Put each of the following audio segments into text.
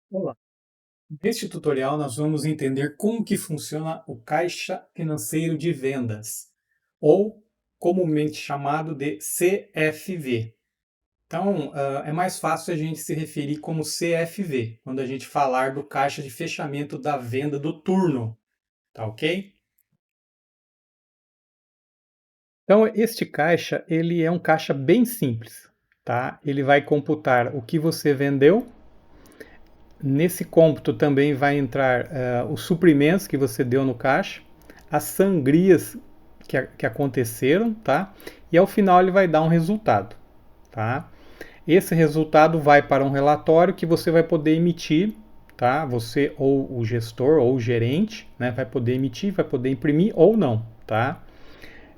Olá. Neste tutorial nós vamos entender como que funciona o caixa financeiro de vendas, ou comumente chamado de CFV. Então, é mais fácil a gente se referir como CFV, quando a gente falar do caixa de fechamento da venda do turno, tá ok? Então, este caixa, ele é um caixa bem simples, tá? Ele vai computar o que você vendeu. Nesse cômputo também vai entrar os suprimentos que você deu no caixa, as sangrias que aconteceram, tá? E ao final ele vai dar um resultado, tá? Esse resultado vai para um relatório que você vai poder emitir, tá? Você ou o gestor ou o gerente, né? Vai poder emitir, vai poder imprimir ou não, tá?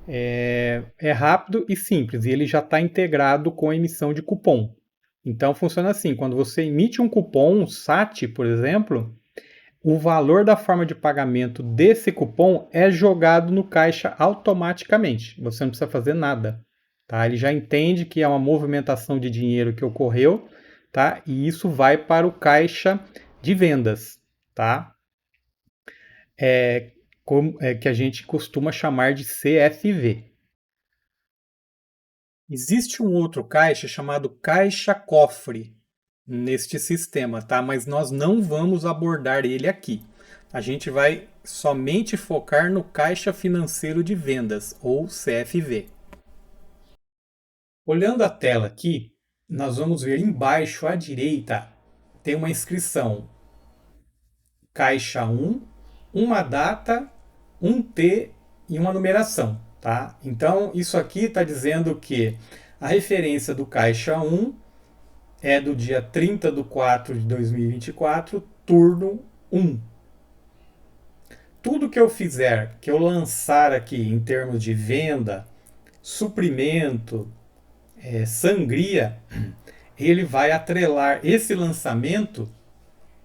É rápido e simples e ele já está integrado com a emissão de cupom. Então funciona assim: quando você emite um cupom, um SAT, por exemplo, o valor da forma de pagamento desse cupom é jogado no caixa automaticamente. Você não precisa fazer nada. Tá? Ele já entende que é uma movimentação de dinheiro que ocorreu, tá? E isso vai para o caixa de vendas, tá? É, que a gente costuma chamar de CFV. Existe um outro caixa chamado caixa-cofre neste sistema, tá? Mas nós não vamos abordar ele aqui. A gente vai somente focar no caixa financeiro de vendas, ou CFV. Olhando a tela aqui, nós vamos ver embaixo à direita tem uma inscrição caixa 1, uma data, um T e uma numeração, tá? Então isso aqui está dizendo que a referência do caixa 1 é do dia 30 de 4 de 2024, turno 1. Tudo que eu fizer, que eu lançar aqui em termos de venda, suprimento, sangria, ele vai atrelar esse lançamento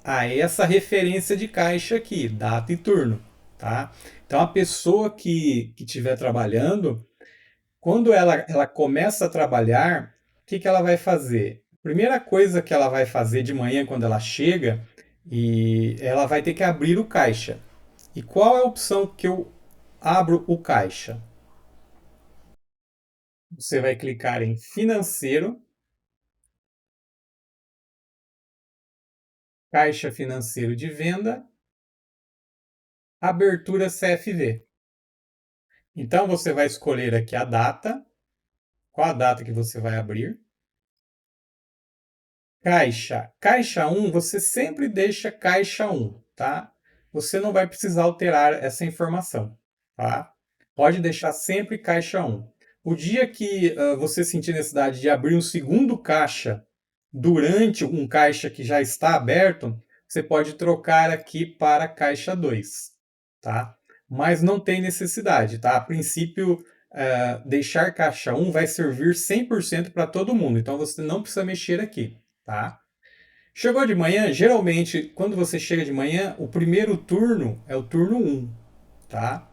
a essa referência de caixa aqui, data e turno. Tá? Então a pessoa que estiver trabalhando, quando ela começa a trabalhar, o que ela vai fazer? A primeira coisa que ela vai fazer de manhã quando ela chega, e ela vai ter que abrir o caixa. E qual é a opção que eu abro o caixa? Você vai clicar em financeiro, caixa financeiro de venda, abertura CFV. Então você vai escolher aqui a data, qual a data que você vai abrir. Caixa 1, você sempre deixa caixa 1, tá? Você não vai precisar alterar essa informação, tá? Pode deixar sempre caixa 1. O dia que você sentir necessidade de abrir um segundo caixa durante um caixa que já está aberto, você pode trocar aqui para caixa 2, tá? Mas não tem necessidade, tá? A princípio, deixar caixa 1 vai servir 100% para todo mundo, então você não precisa mexer aqui, tá? Chegou de manhã, geralmente, quando você chega de manhã, o primeiro turno é o turno 1, tá?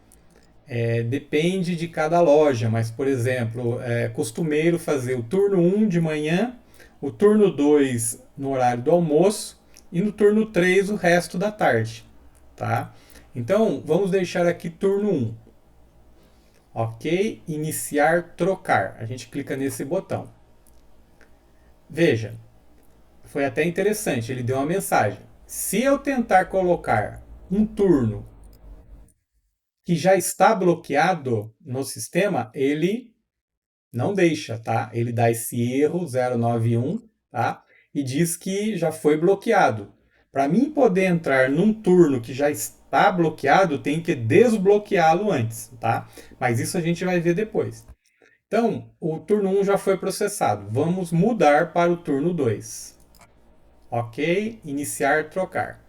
Depende de cada loja, mas, por exemplo, é costumeiro fazer o turno 1 de manhã, o turno 2 no horário do almoço e no turno 3 o resto da tarde, tá? Então, vamos deixar aqui turno 1. Ok? Iniciar, trocar. A gente clica nesse botão. Veja, foi até interessante, ele deu uma mensagem. Se eu tentar colocar um turno que já está bloqueado no sistema, ele não deixa, tá? Ele dá esse erro 091, tá? E diz que já foi bloqueado. Para mim poder entrar num turno que já está bloqueado, tem que desbloqueá-lo antes, tá? Mas isso a gente vai ver depois. Então, o turno 1 já foi processado. Vamos mudar para o turno 2. Ok, iniciar, trocar.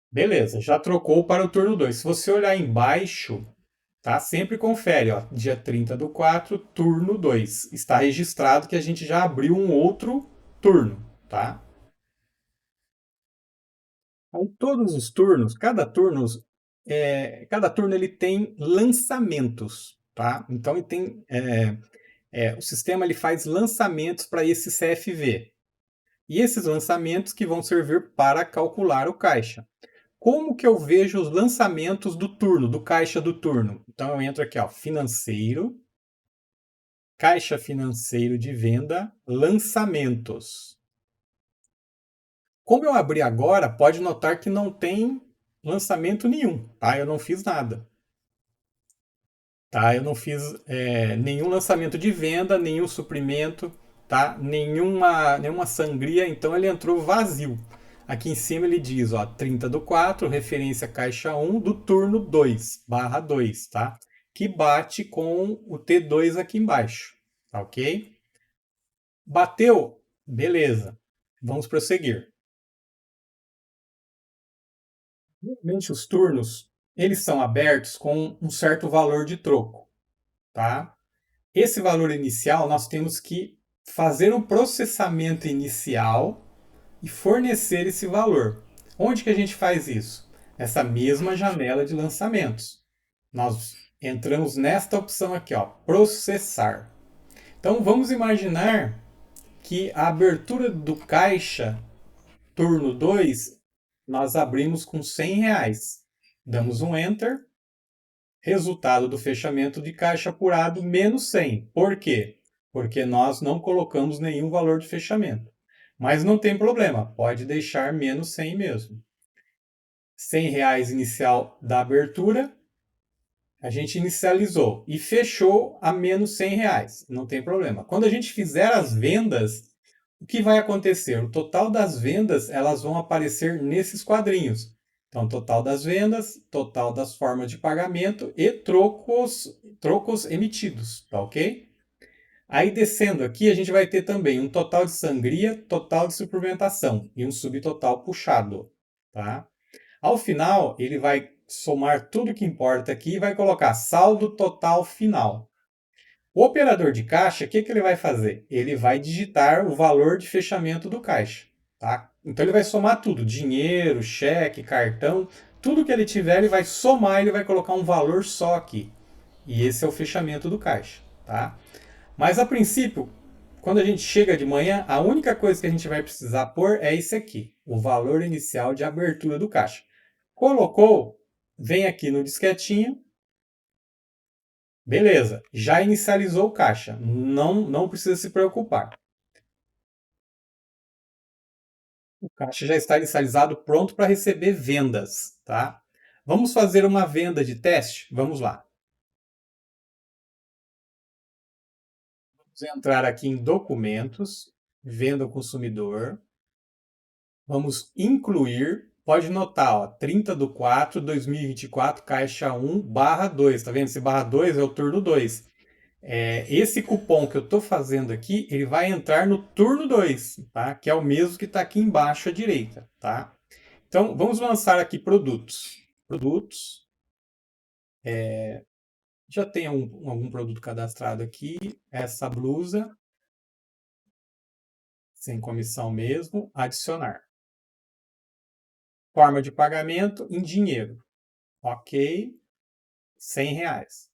Beleza, já trocou para o turno 2. Se você olhar embaixo, tá? Sempre confere, ó, dia 30 do 4, turno 2. Está registrado que a gente já abriu um outro turno, tá? Em todos os turnos, cada turno ele tem lançamentos, tá? Então ele tem, o sistema ele faz lançamentos para esse CFV. E esses lançamentos que vão servir para calcular o caixa. Como que eu vejo os lançamentos do turno, do caixa do turno? Então eu entro aqui, ó, financeiro, caixa financeiro de venda, lançamentos. Como eu abri agora, pode notar que não tem lançamento nenhum, tá? Eu não fiz nada. Tá? Eu não fiz nenhum lançamento de venda, nenhum suprimento, tá? Nenhuma sangria, então ele entrou vazio. Aqui em cima ele diz, ó, 30/4, referência caixa 1 do turno 2/2, tá? Que bate com o T2 aqui embaixo, tá ok? Bateu? Beleza. Vamos prosseguir. Normalmente os turnos, eles são abertos com um certo valor de troco, tá? Esse valor inicial, nós temos que fazer um processamento inicial e fornecer esse valor. Onde que a gente faz isso? Nessa mesma janela de lançamentos. Nós entramos nesta opção aqui, ó, processar. Então vamos imaginar que a abertura do caixa turno 2 nós abrimos com R$ 100. Damos um Enter. Resultado do fechamento de caixa apurado menos 100. Por quê? Porque nós não colocamos nenhum valor de fechamento. Mas não tem problema, pode deixar menos 100 mesmo. R$ 100 inicial da abertura, a gente inicializou e fechou a menos R$ 100. Não tem problema. Quando a gente fizer as vendas, o que vai acontecer? O total das vendas elas vão aparecer nesses quadrinhos. Então, total das vendas, total das formas de pagamento e trocos emitidos, tá ok? Aí descendo aqui, a gente vai ter também um total de sangria, total de suplementação e um subtotal puxado, tá? Ao final, ele vai somar tudo que importa aqui e vai colocar saldo total final. O operador de caixa, o que ele vai fazer? Ele vai digitar o valor de fechamento do caixa. Tá? Então ele vai somar tudo, dinheiro, cheque, cartão, tudo que ele tiver, ele vai somar, ele vai colocar um valor só aqui. E esse é o fechamento do caixa. Tá? Mas a princípio, quando a gente chega de manhã, a única coisa que a gente vai precisar pôr é esse aqui, o valor inicial de abertura do caixa. Colocou, vem aqui no disquetinho. Beleza, já inicializou o caixa, não precisa se preocupar. O caixa já está inicializado, pronto para receber vendas, tá? Vamos fazer uma venda de teste? Vamos lá. Vamos entrar aqui em documentos, venda ao consumidor. Vamos incluir, pode notar, ó, 30/4/2024, caixa 1/2, tá vendo? Esse /2 é o turno 2. Esse cupom que eu estou fazendo aqui, ele vai entrar no turno 2, tá? Que é o mesmo que está aqui embaixo à direita, tá? Então, vamos lançar aqui produtos. Produtos. Já tem algum produto cadastrado aqui. Essa blusa, sem comissão mesmo. Adicionar. Forma de pagamento em dinheiro. Ok. R$ 100.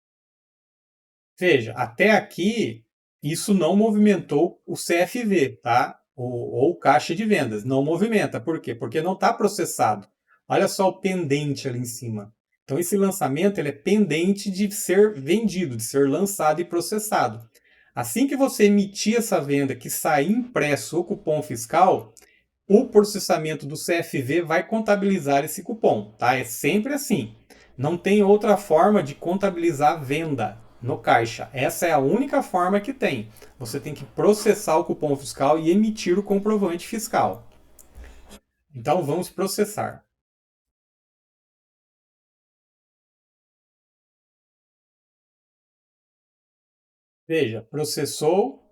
Veja, até aqui, isso não movimentou o CFV, tá? Ou caixa de vendas. Não movimenta. Por quê? Porque não está processado. Olha só o pendente ali em cima. Então, esse lançamento ele é pendente de ser vendido, de ser lançado e processado. Assim que você emitir essa venda, que sair impresso o cupom fiscal, o processamento do CFV vai contabilizar esse cupom, tá? É sempre assim. Não tem outra forma de contabilizar a venda no caixa. Essa é a única forma que tem. Você tem que processar o cupom fiscal e emitir o comprovante fiscal. Então vamos processar. Veja, processou,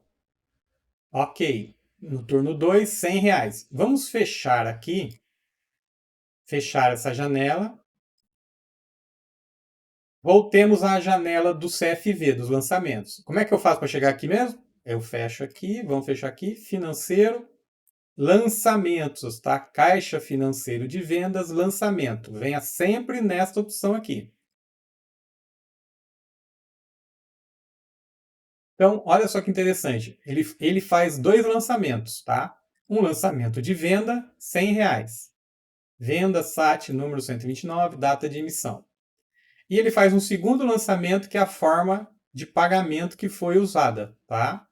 ok. No turno 2, R$ 100. Vamos fechar aqui, fechar essa janela. Voltemos à janela do CFV, dos lançamentos. Como é que eu faço para chegar aqui mesmo? Eu fecho aqui, vamos fechar aqui, financeiro, lançamentos, tá? Caixa financeiro de vendas, lançamento. Venha sempre nesta opção aqui. Então, olha só que interessante. Ele faz dois lançamentos, tá? um lançamento de venda, R$ 100. Venda SAT número 129, data de emissão. E ele faz um segundo lançamento, que é a forma de pagamento que foi usada, tá?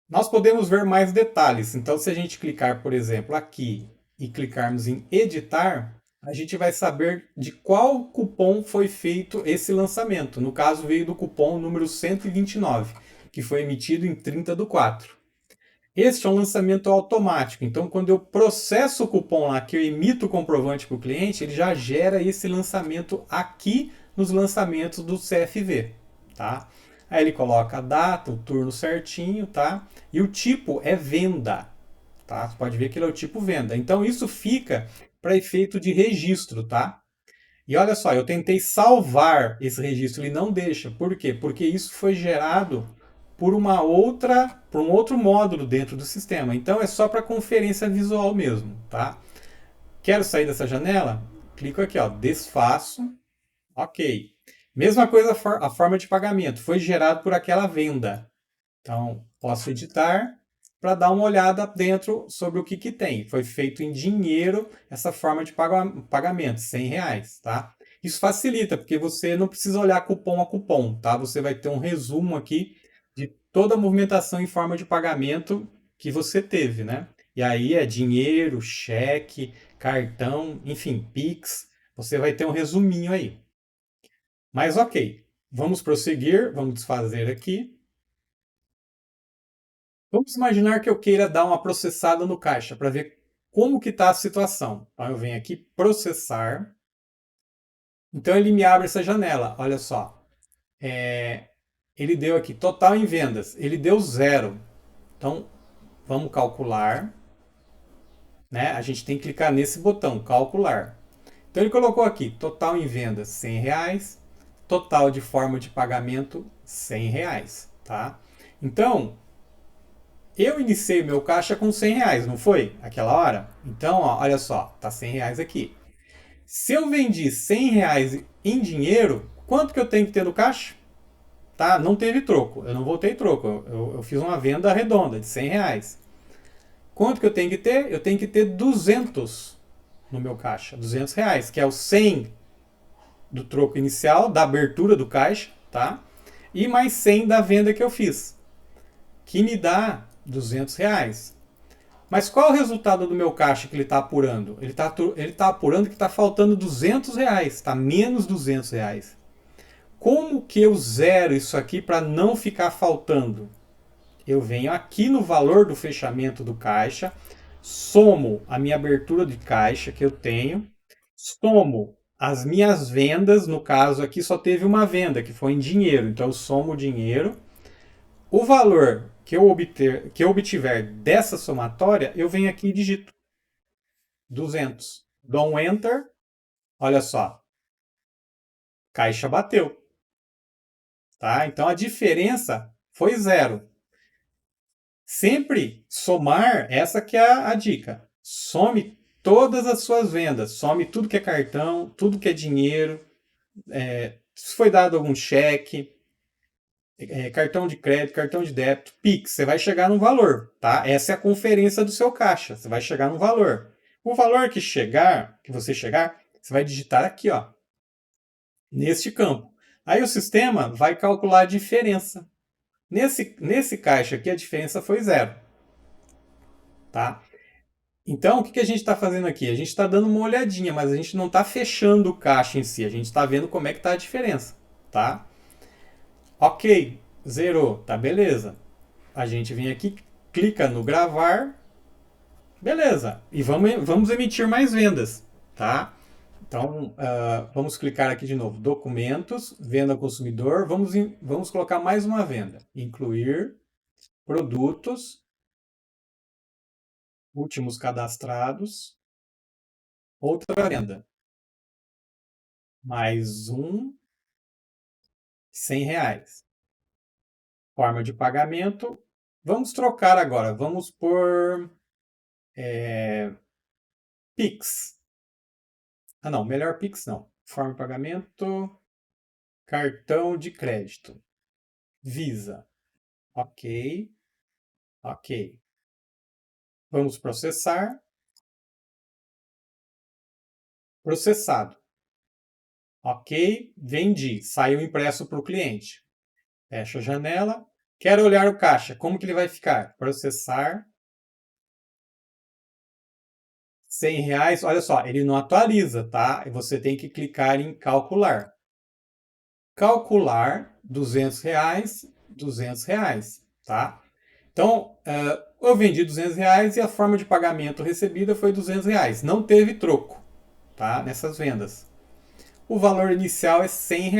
Nós podemos ver mais detalhes. Então, se a gente clicar, por exemplo, aqui e clicarmos em editar, a gente vai saber de qual cupom foi feito esse lançamento. No caso, veio do cupom número 129, que foi emitido em 30/4. Este é um lançamento automático. Então, quando eu processo o cupom lá, que eu emito o comprovante para o cliente, ele já gera esse lançamento aqui nos lançamentos do CFV, tá? Aí ele coloca a data, o turno certinho, tá? E o tipo é venda, tá? Você pode ver que ele é o tipo venda. Então, isso fica para efeito de registro, tá? E olha só, eu tentei salvar esse registro, ele não deixa. Por quê? Porque isso foi gerado por um outro módulo dentro do sistema. Então é só para conferência visual mesmo, tá? Quero sair dessa janela? Clico aqui, ó, desfaço. Ok. Mesma coisa a forma de pagamento, foi gerado por aquela venda. Então, posso editar para dar uma olhada dentro sobre o que tem. Foi feito em dinheiro essa forma de pagamento, R$ 100, tá? Isso facilita, porque você não precisa olhar cupom a cupom, tá? Você vai ter um resumo aqui de toda a movimentação em forma de pagamento que você teve, né? E aí é dinheiro, cheque, cartão, enfim, Pix. Você vai ter um resuminho aí. Mas ok, vamos prosseguir, vamos desfazer aqui. Vamos imaginar que eu queira dar uma processada no caixa para ver como que está a situação. Então eu venho aqui processar. Então ele me abre essa janela. Olha só. Ele deu aqui total em vendas. Ele deu 0. Então vamos calcular. Né? A gente tem que clicar nesse botão, calcular. Então ele colocou aqui total em vendas R$ 100. Total de forma de pagamento R$ 100. Tá? Então eu iniciei o meu caixa com R$ 100, não foi? Aquela hora? Então, ó, olha só, tá R$ 100 aqui. Se eu vendi R$ 100 em dinheiro, quanto que eu tenho que ter no caixa? Tá? Não teve troco, eu não voltei troco. Eu fiz uma venda redonda de R$ 100. Quanto que eu tenho que ter? Eu tenho que ter 200 no meu caixa. R$ 200, que é o 100 do troco inicial, da abertura do caixa, tá? E mais 100 da venda que eu fiz, que me dá R$ 200. Mas qual é o resultado do meu caixa que ele está apurando? Ele tá apurando que está faltando R$ 200, está menos R$ 200. Como que eu zero isso aqui para não ficar faltando? Eu venho aqui no valor do fechamento do caixa, somo a minha abertura de caixa que eu tenho, somo as minhas vendas, no caso aqui só teve uma venda, que foi em dinheiro, então eu somo o dinheiro. O valor que eu obtiver dessa somatória, eu venho aqui e digito 200. Dou um Enter, olha só, caixa bateu. Tá? Então a diferença foi 0. Sempre somar, essa que é a dica. Some todas as suas vendas, some tudo que é cartão, tudo que é dinheiro, se foi dado algum cheque, cartão de crédito, cartão de débito, Pix, você vai chegar no valor, tá? Essa é a conferência do seu caixa, você vai chegar no valor. O valor que você chegar, você vai digitar aqui, ó, neste campo. Aí o sistema vai calcular a diferença. Nesse caixa aqui, a diferença foi 0, tá? Então, o que a gente está fazendo aqui? A gente está dando uma olhadinha, mas a gente não está fechando o caixa em si. A gente está vendo como é que está a diferença, tá? Ok, zerou, tá beleza. A gente vem aqui, clica no gravar, beleza. E vamos emitir mais vendas, tá? Então, vamos clicar aqui de novo, documentos, venda ao consumidor, vamos colocar mais uma venda. Incluir produtos, últimos cadastrados, outra venda. Mais um, R$ 100. Forma de pagamento. Vamos trocar agora. Vamos por Pix. Ah, não. Melhor Pix não. Forma de pagamento. Cartão de crédito. Visa. Ok. Ok. Vamos processar. Processado. Ok, vendi. Saiu impresso para o cliente. Fecha a janela. Quero olhar o caixa. Como que ele vai ficar? Processar. R$ 100. Olha só, ele não atualiza, tá? E você tem que clicar em calcular. Calcular R$ 200, R$ 200, tá? Então, eu vendi R$ 200 e a forma de pagamento recebida foi R$ 200. Não teve troco, tá? Nessas vendas. O valor inicial é R$ 100.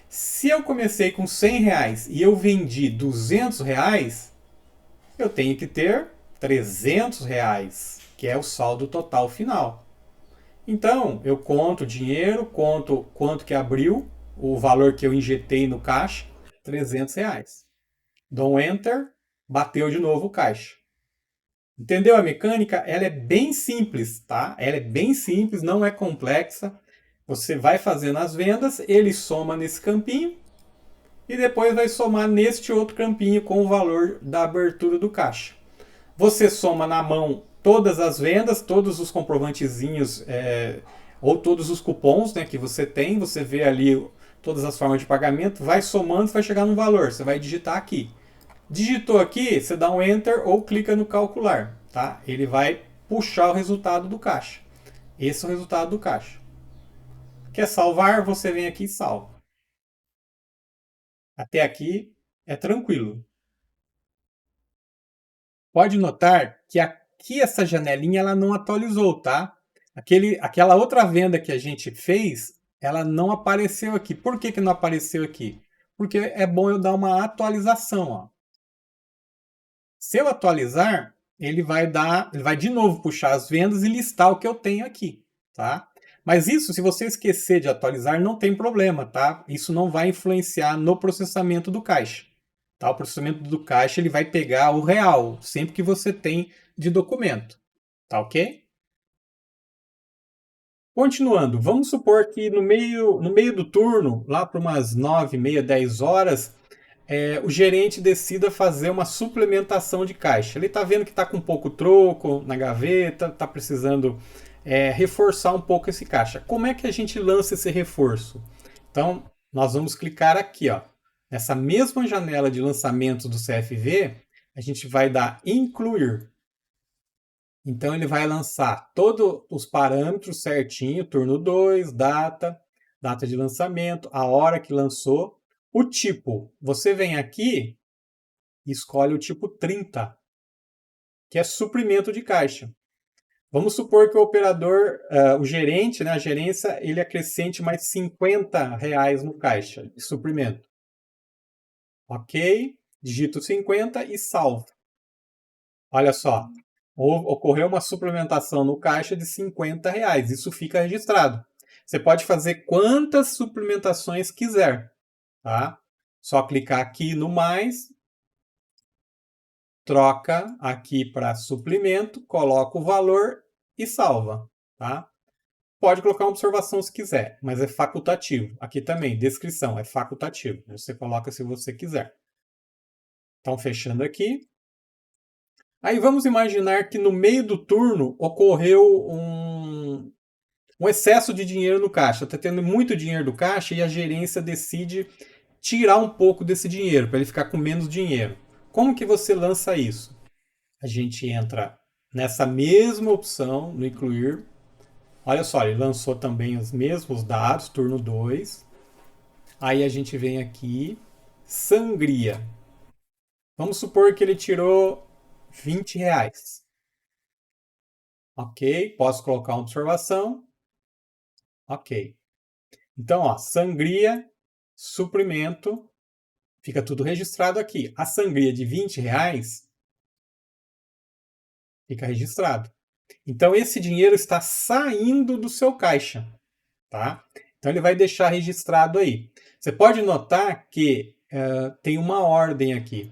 Se eu comecei com R$ 100 e eu vendi R$ 200, eu tenho que ter R$ 300, que é o saldo total final. Então, eu conto o dinheiro, conto quanto que abriu, o valor que eu injetei no caixa, R$ 300. Dou um Enter, bateu de novo o caixa. Entendeu a mecânica? Ela é bem simples, tá? Ela é bem simples, não é complexa. Você vai fazendo as vendas, ele soma nesse campinho e depois vai somar neste outro campinho com o valor da abertura do caixa. Você soma na mão todas as vendas, todos os comprovantezinhos ou todos os cupons, né, que você tem, você vê ali todas as formas de pagamento, vai somando, vai chegar no valor, você vai digitar aqui. Digitou aqui, você dá um Enter ou clica no calcular, tá? Ele vai puxar o resultado do caixa. Esse é o resultado do caixa. Quer salvar? Você vem aqui e salva. Até aqui é tranquilo. Pode notar que aqui essa janelinha ela não atualizou, tá? Aquela outra venda que a gente fez, ela não apareceu aqui. Por que não apareceu aqui? Porque é bom eu dar uma atualização. Ó. Se eu atualizar, ele vai de novo puxar as vendas e listar o que eu tenho aqui, tá? Mas isso, se você esquecer de atualizar, não tem problema, tá? Isso não vai influenciar no processamento do caixa. Tá? O processamento do caixa ele vai pegar o real, sempre que você tem de documento. Tá ok? Continuando, vamos supor que no meio do turno, lá para umas 9h30, 10 horas, o gerente decida fazer uma suplementação de caixa. Ele está vendo que está com pouco troco na gaveta, está precisando reforçar um pouco esse caixa. Como é que a gente lança esse reforço? Então, nós vamos clicar aqui, ó, nessa mesma janela de lançamento do CFV, a gente vai dar incluir. Então, ele vai lançar todos os parâmetros certinho, turno 2, data de lançamento, a hora que lançou, o tipo. Você vem aqui e escolhe o tipo 30, que é suprimento de caixa. Vamos supor que o operador, o gerente, né, a gerência, ele acrescente mais R$ 50 no caixa de suprimento. Ok, digito 50 e salvo. Olha só, ocorreu uma suplementação no caixa de R$ 50. Isso fica registrado. Você pode fazer quantas suplementações quiser, tá? Só clicar aqui no mais, troca aqui para suplemento, coloca o valor e salva, tá? Pode colocar uma observação se quiser, mas é facultativo. Aqui também, descrição, é facultativo. Você coloca se você quiser. Então, fechando aqui. Aí vamos imaginar que no meio do turno ocorreu um excesso de dinheiro no caixa. Está tendo muito dinheiro do caixa e a gerência decide tirar um pouco desse dinheiro para ele ficar com menos dinheiro. Como que você lança isso? A gente entra nessa mesma opção no incluir. Olha só, ele lançou também os mesmos dados, turno 2. Aí a gente vem aqui, sangria. Vamos supor que ele tirou R$ 20. Ok, posso colocar uma observação. Ok. Então, ó, sangria, suprimento, fica tudo registrado aqui. A sangria de R$ 20 fica registrado. Então, esse dinheiro está saindo do seu caixa, tá? Então, ele vai deixar registrado aí. Você pode notar que tem uma ordem aqui.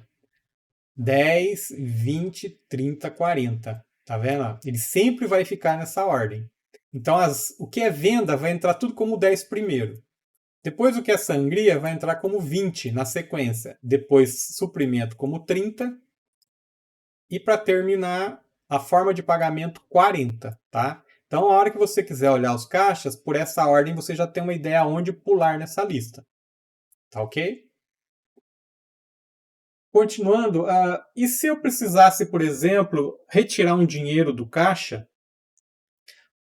10, 20, 30, 40. Tá vendo? Ele sempre vai ficar nessa ordem. Então, o que é venda vai entrar tudo como 10 primeiro. Depois, o que é sangria vai entrar como 20 na sequência. Depois, suprimento como 30. E para terminar, a forma de pagamento 40, tá? Então, a hora que você quiser olhar os caixas, por essa ordem você já tem uma ideia onde pular nessa lista. Tá ok? Continuando, e se eu precisasse, por exemplo, retirar um dinheiro do caixa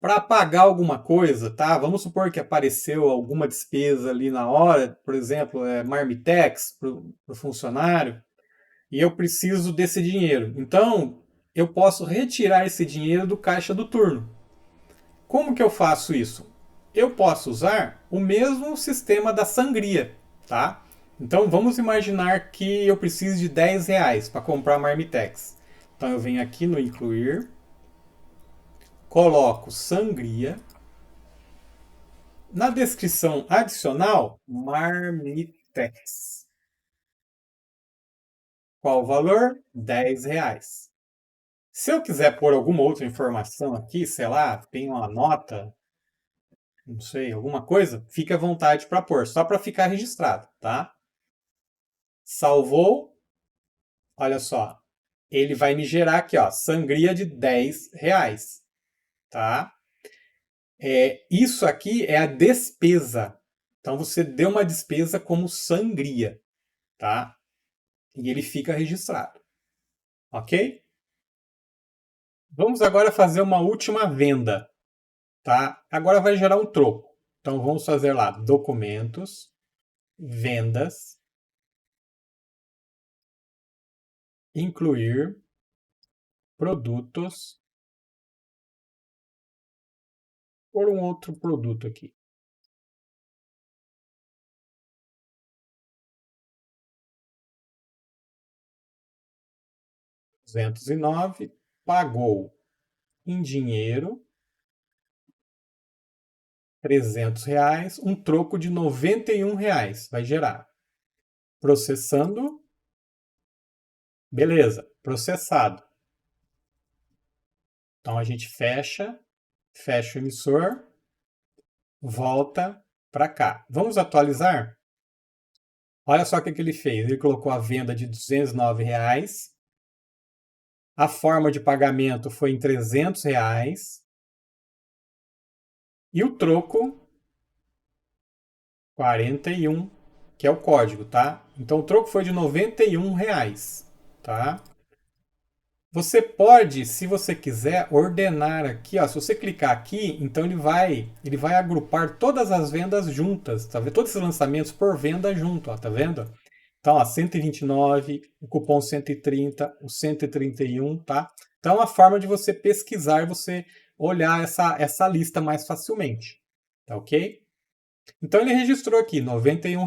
para pagar alguma coisa, tá? Vamos supor que apareceu alguma despesa ali na hora, por exemplo, Marmitex para o funcionário, e eu preciso desse dinheiro. Então, eu posso retirar esse dinheiro do caixa do turno. Como que eu faço isso? Eu posso usar o mesmo sistema da sangria, tá? Então vamos imaginar que eu preciso de R$ 10 para comprar Marmitex. Então eu venho aqui no incluir, coloco sangria, na descrição adicional, Marmitex. Qual o valor? R$ 10. Se eu quiser pôr alguma outra informação aqui, sei lá, tem uma nota, não sei, alguma coisa, fique à vontade para pôr, só para ficar registrado, tá? Salvou, olha só, ele vai me gerar aqui, ó, sangria de R$ 10, tá? Isso aqui é a despesa. Então você deu uma despesa como sangria, tá? E ele fica registrado, ok? Vamos agora fazer uma última venda, tá? Agora vai gerar um troco. Então vamos fazer lá, documentos, vendas, incluir, produtos, por um outro produto aqui. 209, pagou em dinheiro R$ 300, um troco de R$ 91 vai gerar. Processando, beleza, processado. Então a gente fecha o emissor, volta para cá. Vamos atualizar? Olha só o que ele fez. Ele colocou a venda de R$ 209, a forma de pagamento foi em R$ 300 e o troco 41, que é o código, tá? Então o troco foi de R$ 91, tá? Você pode, se você quiser, ordenar aqui, ó. Se você clicar aqui, então ele vai agrupar todas as vendas juntas, tá vendo? Todos esses lançamentos por venda junto, ó, tá vendo? Então, ó, 129, o cupom 130, o 131, tá? Então, é uma forma de você pesquisar e você olhar essa lista mais facilmente, tá ok? Então, ele registrou aqui R$ 91.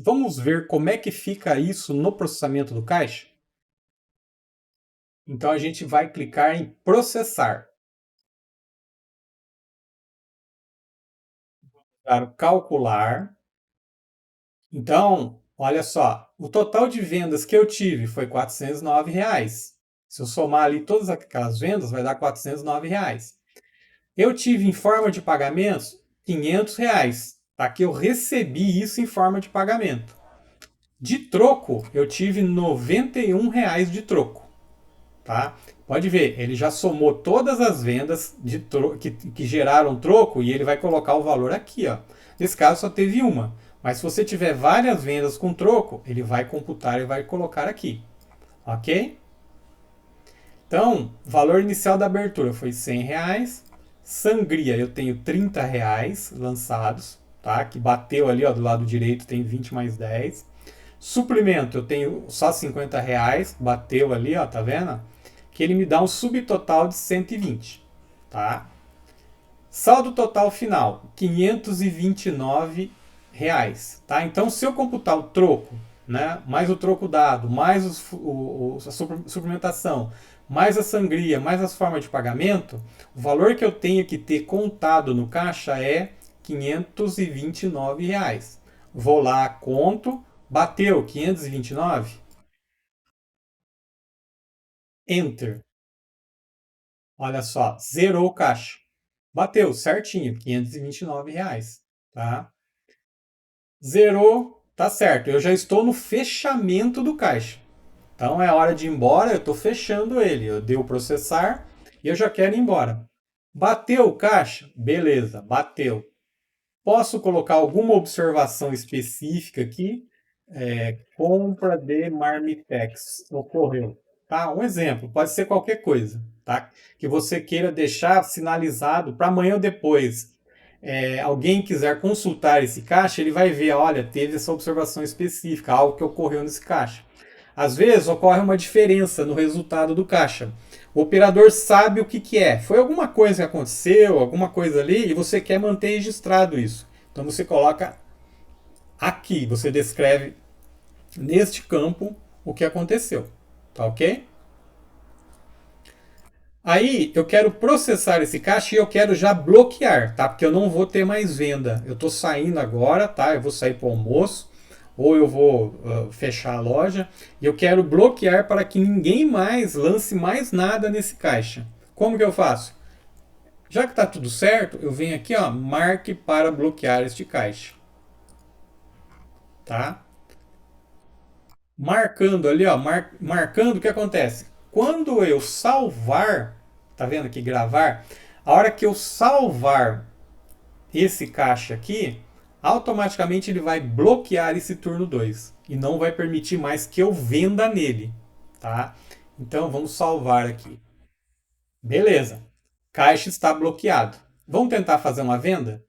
Vamos ver como é que fica isso no processamento do caixa? Então a gente vai clicar em processar. Para calcular. Então, olha só, o total de vendas que eu tive foi R$ 409. Se eu somar ali todas aquelas vendas, vai dar R$ 409. Eu tive em forma de pagamentos R$ 500. Tá? Que eu recebi isso em forma de pagamento. De troco, eu tive R$ 91 de troco. Tá? Pode ver, ele já somou todas as vendas que geraram troco e ele vai colocar o valor aqui. Ó. Nesse caso só teve uma. Mas se você tiver várias vendas com troco, ele vai computar e vai colocar aqui. Ok? Então, valor inicial da abertura foi R$ 100. Sangria, eu tenho R$ 30 lançados, tá? Que bateu ali, ó, do lado direito tem 20 mais 10. Suplemento, eu tenho só R$ 50, bateu ali, ó, tá vendo? Que ele me dá um subtotal de 120, tá? Saldo total final, R$ 529, tá? Então, se eu computar o troco, né, mais o troco dado, mais a suplementação, mais a sangria, mais as formas de pagamento, o valor que eu tenho que ter contado no caixa é R$ 529. Vou lá, conto, bateu 529, Enter. Olha só, zerou o caixa. Bateu certinho, R$ 529, tá? Zerou, tá certo. Eu já estou no fechamento do caixa. Então é hora de ir embora, eu estou fechando ele. Eu dei o processar e eu já quero ir embora. Bateu o caixa? Beleza, bateu. Posso colocar alguma observação específica aqui? Compra de Marmitex ocorreu. Tá? Um exemplo, pode ser qualquer coisa, tá? Que você queira deixar sinalizado para amanhã ou depois. Alguém quiser consultar esse caixa, ele vai ver, olha, teve essa observação específica, algo que ocorreu nesse caixa. Às vezes ocorre uma diferença no resultado do caixa. O operador sabe o que, que é. Foi alguma coisa que aconteceu, alguma coisa ali, e você quer manter registrado isso. Então você coloca aqui, você descreve neste campo o que aconteceu. Tá ok? Aí eu quero processar esse caixa e eu quero já bloquear, tá? Porque eu não vou ter mais venda. Eu estou saindo agora, tá? Eu vou sair para o almoço ou eu vou fechar a loja e eu quero bloquear para que ninguém mais lance mais nada nesse caixa. Como que eu faço? Já que está tudo certo, eu venho aqui, ó, marque para bloquear este caixa, tá? Marcando ali, ó, marcando o que acontece? Quando eu salvar, tá vendo aqui gravar? A hora que eu salvar esse caixa aqui, automaticamente ele vai bloquear esse turno 2 e não vai permitir mais que eu venda nele, tá? Então vamos salvar aqui. Beleza. Caixa está bloqueado. Vamos tentar fazer uma venda?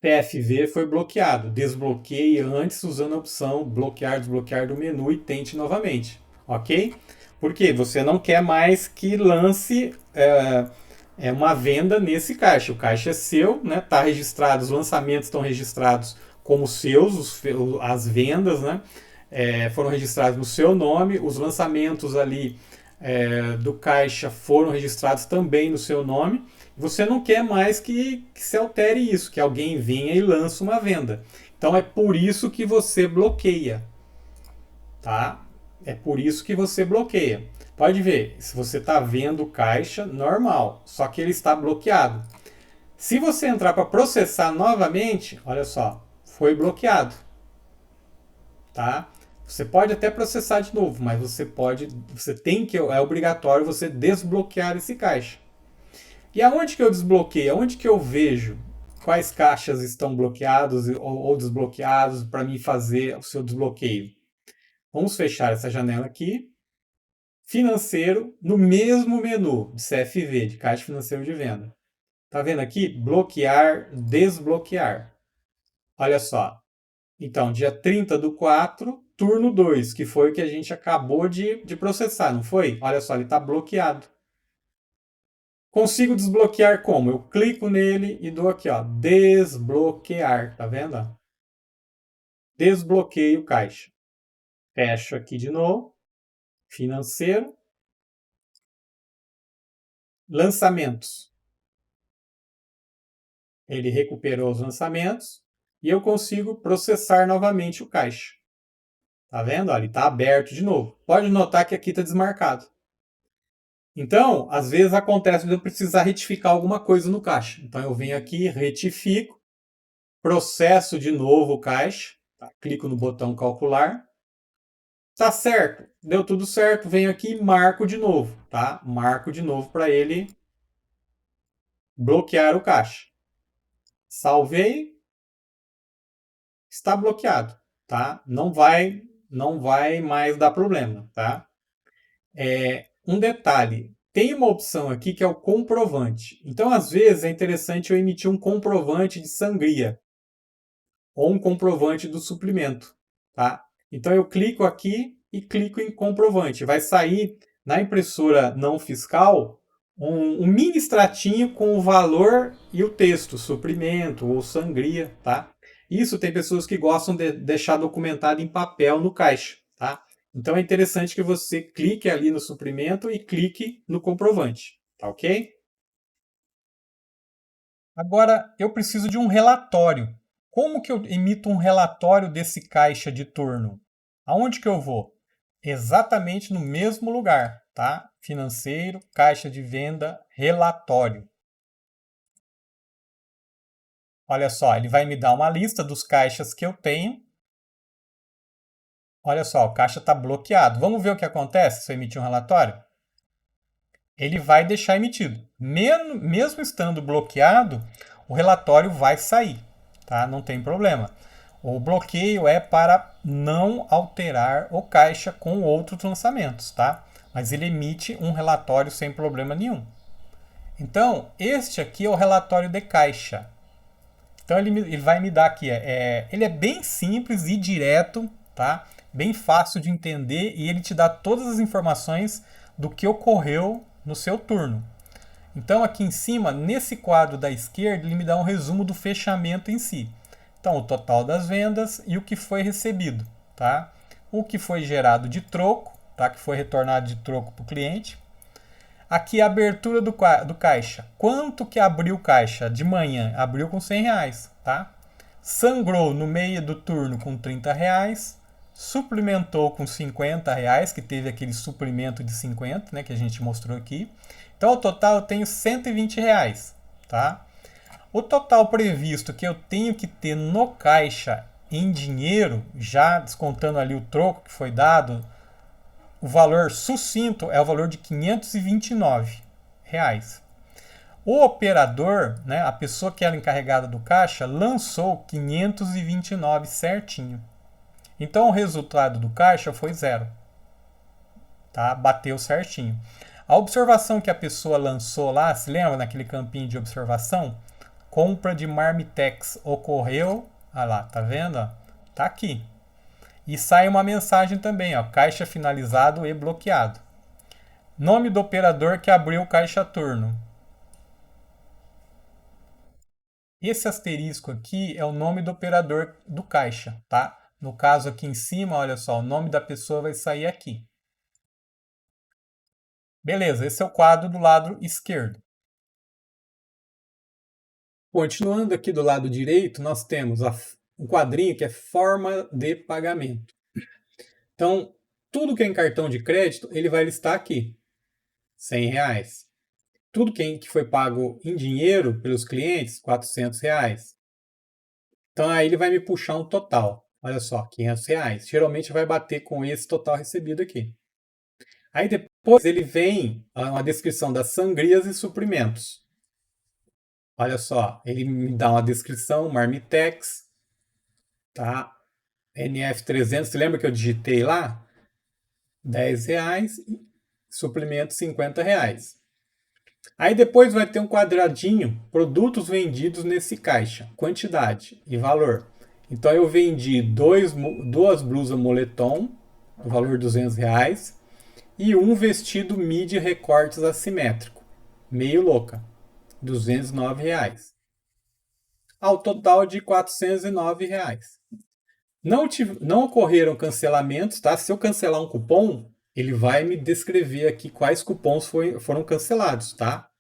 PFV foi bloqueado. Desbloqueie antes usando a opção bloquear, desbloquear do menu e tente novamente. Ok? Porque você não quer mais que lance uma venda nesse caixa. O caixa é seu, né? Tá registrado, os lançamentos estão registrados como seus, as vendas, né? Foram registrados no seu nome, os lançamentos ali do caixa foram registrados também no seu nome. Você não quer mais que se altere isso, que alguém venha e lance uma venda. Então é por isso que você bloqueia, tá? É por isso que você bloqueia. Pode ver, se você está vendo o caixa, normal, só que ele está bloqueado. Se você entrar para processar novamente, olha só, foi bloqueado, tá? Você pode até processar de novo, mas você tem que, é obrigatório você desbloquear esse caixa. E aonde que eu desbloqueio? Aonde que eu vejo quais caixas estão bloqueados ou desbloqueados para mim fazer o seu desbloqueio? Vamos fechar essa janela aqui. Financeiro, no mesmo menu de CFV, de Caixa Financeiro de Venda. Tá vendo aqui? Bloquear, desbloquear. Olha só. Então, dia 30/4, turno 2, que foi o que a gente acabou de processar, não foi? Olha só, ele está bloqueado. Consigo desbloquear como? Eu clico nele e dou aqui, ó, desbloquear, tá vendo? Desbloqueio caixa. Fecho aqui de novo. Financeiro. Lançamentos. Ele recuperou os lançamentos e eu consigo processar novamente o caixa. Tá vendo? Ele está aberto de novo. Pode notar que aqui está desmarcado. Então, às vezes acontece de eu precisar retificar alguma coisa no caixa. Então eu venho aqui, retifico, processo de novo o caixa, tá? Clico no botão calcular. Tá certo, deu tudo certo, venho aqui e marco de novo, tá? Marco de novo para ele bloquear o caixa. Salvei, está bloqueado, tá? Não vai mais dar problema, tá? Um detalhe, tem uma opção aqui que é o comprovante. Então, às vezes, é interessante eu emitir um comprovante de sangria ou um comprovante do suprimento, tá? Então, eu clico aqui e clico em comprovante. Vai sair na impressora não fiscal um mini extratinho com o valor e o texto, suprimento ou sangria, tá? Isso tem pessoas que gostam de deixar documentado em papel no caixa, tá? Então é interessante que você clique ali no suprimento e clique no comprovante, tá ok? Agora eu preciso de um relatório. Como que eu emito um relatório desse caixa de turno? Aonde que eu vou? Exatamente no mesmo lugar, tá? Financeiro, caixa de venda, relatório. Olha só, ele vai me dar uma lista dos caixas que eu tenho. Olha só, o caixa está bloqueado. Vamos ver o que acontece se eu emitir um relatório? Ele vai deixar emitido. Mesmo estando bloqueado, o relatório vai sair, tá? Não tem problema. O bloqueio é para não alterar o caixa com outros lançamentos, tá? Mas ele emite um relatório sem problema nenhum. Então, este aqui é o relatório de caixa. Então, ele vai me dar aqui. Ele é bem simples e direto, tá? Bem fácil de entender e ele te dá todas as informações do que ocorreu no seu turno. Então, aqui em cima, nesse quadro da esquerda, ele me dá um resumo do fechamento em si. Então, o total das vendas e o que foi recebido, tá? O que foi gerado de troco, tá? Que foi retornado de troco para o cliente. Aqui a abertura do caixa. Quanto que abriu o caixa? De manhã, abriu com R$ 100, tá? Sangrou no meio do turno com R$ 30. Suplementou com R$ 50, que teve aquele suprimento de 50, né, que a gente mostrou aqui. Então, ao total, eu tenho R$ 120, tá? O total previsto que eu tenho que ter no caixa em dinheiro, já descontando ali o troco que foi dado, o valor sucinto é o valor de R$ 529. O operador, né, a pessoa que era encarregada do caixa, lançou 529 certinho. Então o resultado do caixa foi zero. Tá? Bateu certinho. A observação que a pessoa lançou lá, se lembra naquele campinho de observação? Compra de Marmitex ocorreu. Olha lá, tá vendo? Tá aqui. E sai uma mensagem também, ó, caixa finalizado e bloqueado. Nome do operador que abriu o caixa turno. Esse asterisco aqui é o nome do operador do caixa, tá? No caso aqui em cima, olha só, o nome da pessoa vai sair aqui. Beleza, esse é o quadro do lado esquerdo. Continuando aqui do lado direito, nós temos um quadrinho que é forma de pagamento. Então, tudo que é em cartão de crédito, ele vai listar aqui. R$ 100. Tudo que foi pago em dinheiro pelos clientes, R$ 400. Então aí ele vai me puxar um total. Olha só, R$ 500. Geralmente vai bater com esse total recebido aqui. Aí depois ele vem uma descrição das sangrias e suprimentos. Olha só, ele me dá uma descrição, Marmitex, tá? NF300, você lembra que eu digitei lá? R$ 10, suplemento R$ 50. Aí depois vai ter um quadradinho, produtos vendidos nesse caixa, quantidade e valor. Então eu vendi duas blusas moletom, no valor de R$ 200, e um vestido midi recortes assimétrico, meio louca, R$ 209. Ao total de R$ 409. Não ocorreram cancelamentos, tá? Se eu cancelar um cupom, ele vai me descrever aqui quais cupons foram cancelados, tá?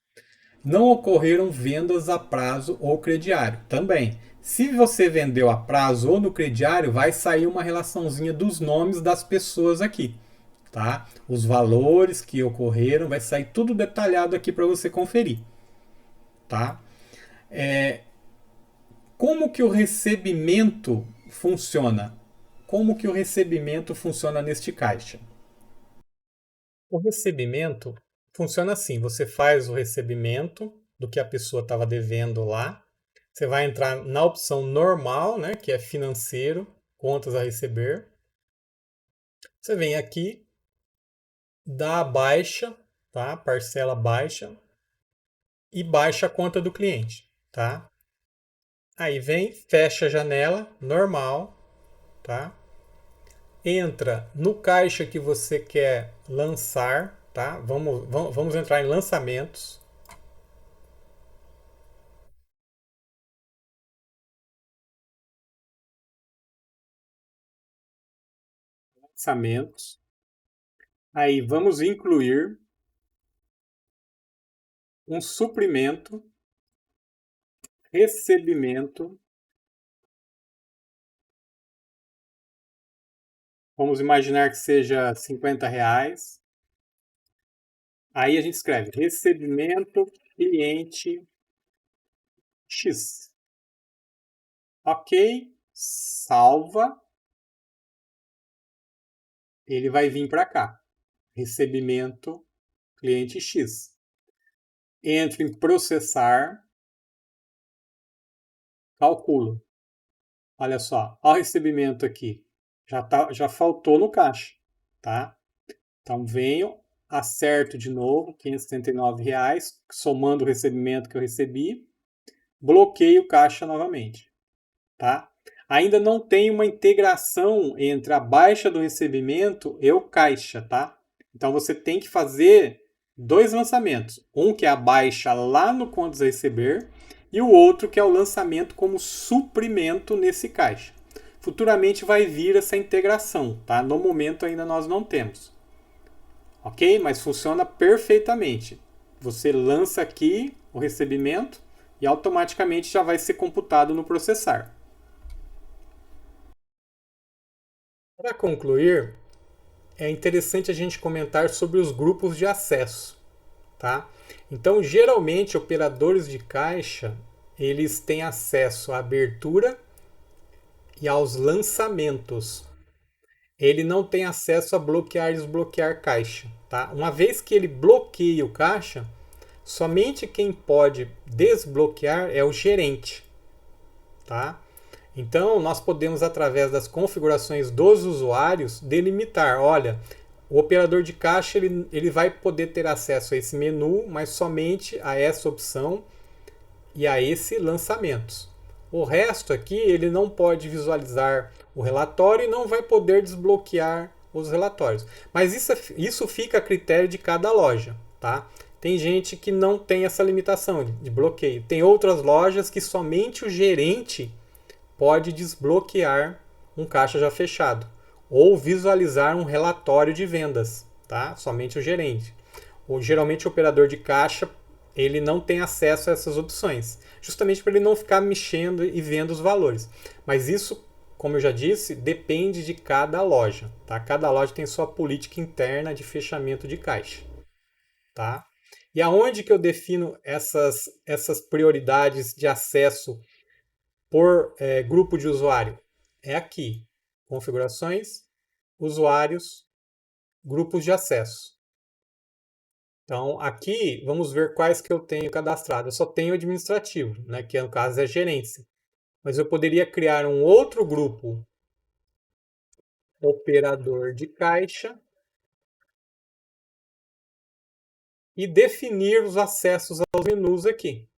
Não ocorreram vendas a prazo ou crediário. Também, se você vendeu a prazo ou no crediário, vai sair uma relaçãozinha dos nomes das pessoas aqui, tá? Os valores que ocorreram, vai sair tudo detalhado aqui para você conferir, tá? Como que o recebimento funciona? Como que o recebimento funciona neste caixa? O recebimento funciona assim: você faz o recebimento do que a pessoa estava devendo lá. Você vai entrar na opção normal, né, que é financeiro, contas a receber. Você vem aqui, dá a baixa, tá? Parcela baixa e baixa a conta do cliente, tá? Aí vem, fecha a janela normal, tá? Entra no caixa que você quer lançar, tá? Vamos entrar em lançamentos. Lançamentos. Aí vamos incluir um suprimento, recebimento. Vamos imaginar que seja R$ 50. Aí a gente escreve recebimento cliente X. Ok, salva. ele vai vir para cá. Recebimento cliente X. Entro em processar, calculo. Olha só, olha o recebimento aqui. Já faltou no caixa, tá? Então venho, acerto de novo, R$ 579, somando o recebimento que eu recebi, bloqueio o caixa novamente, tá? Ainda não tem uma integração entre a baixa do recebimento e o caixa, tá? Então você tem que fazer dois lançamentos. Um que é a baixa lá no contas a receber e o outro que é o lançamento como suprimento nesse caixa. Futuramente vai vir essa integração, tá? No momento ainda nós não temos. Ok? Mas funciona perfeitamente. Você lança aqui o recebimento e automaticamente já vai ser computado no processar. Para concluir, é interessante a gente comentar sobre os grupos de acesso, tá? Então, geralmente, operadores de caixa, eles têm acesso à abertura e aos lançamentos. Ele não tem acesso a bloquear e desbloquear caixa, tá? Uma vez que ele bloqueia o caixa, somente quem pode desbloquear é o gerente, tá? Então, nós podemos, através das configurações dos usuários, delimitar, olha, o operador de caixa ele vai poder ter acesso a esse menu, mas somente a essa opção e a esse lançamentos. O resto aqui ele não pode visualizar o relatório e não vai poder desbloquear os relatórios. Mas isso fica a critério de cada loja, tá? Tem gente que não tem essa limitação de bloqueio. Tem outras lojas que somente o gerente pode desbloquear um caixa já fechado ou visualizar um relatório de vendas, tá? Somente o gerente. Ou geralmente o operador de caixa ele não tem acesso a essas opções, justamente para ele não ficar mexendo e vendo os valores. Mas isso, como eu já disse, depende de cada loja, tá? Cada loja tem sua política interna de fechamento de caixa, tá? E aonde que eu defino essas prioridades de acesso por grupo de usuário? É aqui, configurações, usuários, grupos de acesso. Então, aqui, vamos ver quais que eu tenho cadastrado. Eu só tenho administrativo, né, que no caso é gerência. Mas eu poderia criar um outro grupo, operador de caixa, e definir os acessos aos menus aqui.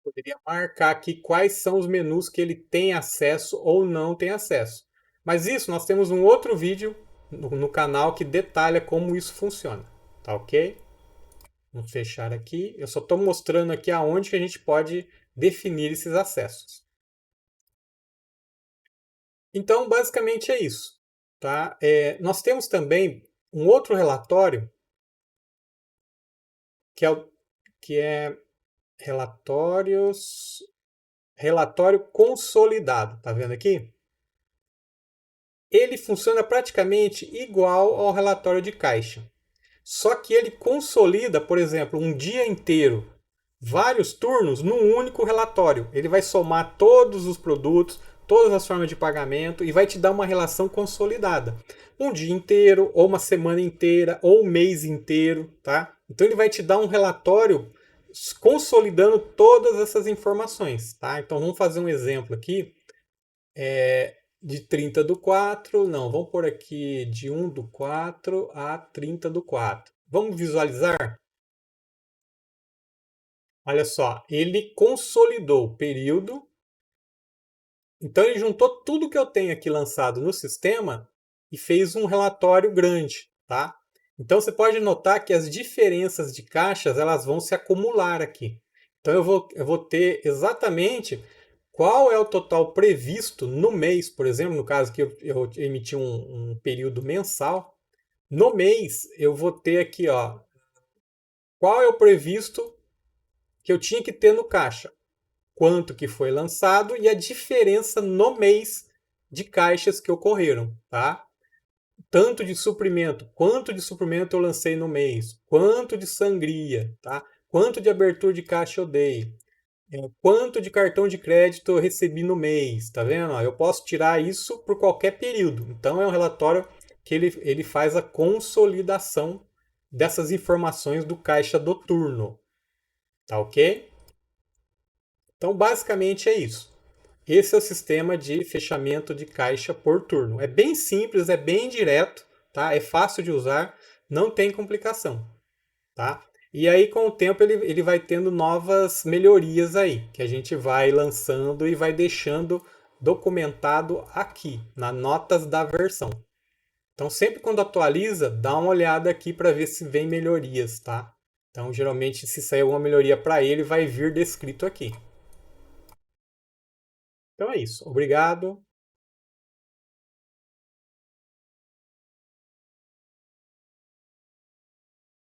Poderia marcar aqui quais são os menus que ele tem acesso ou não tem acesso. Mas isso nós temos um outro vídeo no canal que detalha como isso funciona. Tá ok? Vamos fechar aqui. Eu só estou mostrando aqui aonde que a gente pode definir esses acessos. Então, basicamente é isso. Tá? Nós temos também um outro relatório que é relatório consolidado. Tá vendo aqui? Ele funciona praticamente igual ao relatório de caixa. Só que ele consolida, por exemplo, um dia inteiro, vários turnos num único relatório. Ele vai somar todos os produtos, todas as formas de pagamento e vai te dar uma relação consolidada. Um dia inteiro, ou uma semana inteira, ou um mês inteiro, tá? Então ele vai te dar um relatório consolidando todas essas informações, tá? Então vamos fazer um exemplo aqui. De 30/4, não, vamos por aqui de 1/4 a 30/4. Vamos visualizar? Olha só, ele consolidou o período. Então ele juntou tudo que eu tenho aqui lançado no sistema e fez um relatório grande, tá? Então você pode notar que as diferenças de caixas elas vão se acumular aqui. Então eu vou ter exatamente qual é o total previsto no mês, por exemplo, no caso que eu emiti um período mensal. No mês eu vou ter aqui, ó, qual é o previsto que eu tinha que ter no caixa, quanto que foi lançado e a diferença no mês de caixas que ocorreram, tá? Tanto de suprimento, quanto de suprimento eu lancei no mês, quanto de sangria, tá? Quanto de abertura de caixa eu dei. quanto de cartão de crédito eu recebi no mês, tá vendo? Eu posso tirar isso por qualquer período. Então é um relatório que ele faz a consolidação dessas informações do caixa do turno, tá ok? Então basicamente é isso. Esse é o sistema de fechamento de caixa por turno. É bem simples, é bem direto, tá? É fácil de usar, não tem complicação, tá? E aí, com o tempo, ele vai tendo novas melhorias aí, que a gente vai lançando e vai deixando documentado aqui, nas notas da versão. Então, sempre quando atualiza, dá uma olhada aqui para ver se vem melhorias, tá? Então, geralmente, se sair alguma melhoria para ele, vai vir descrito aqui. Então é isso. Obrigado.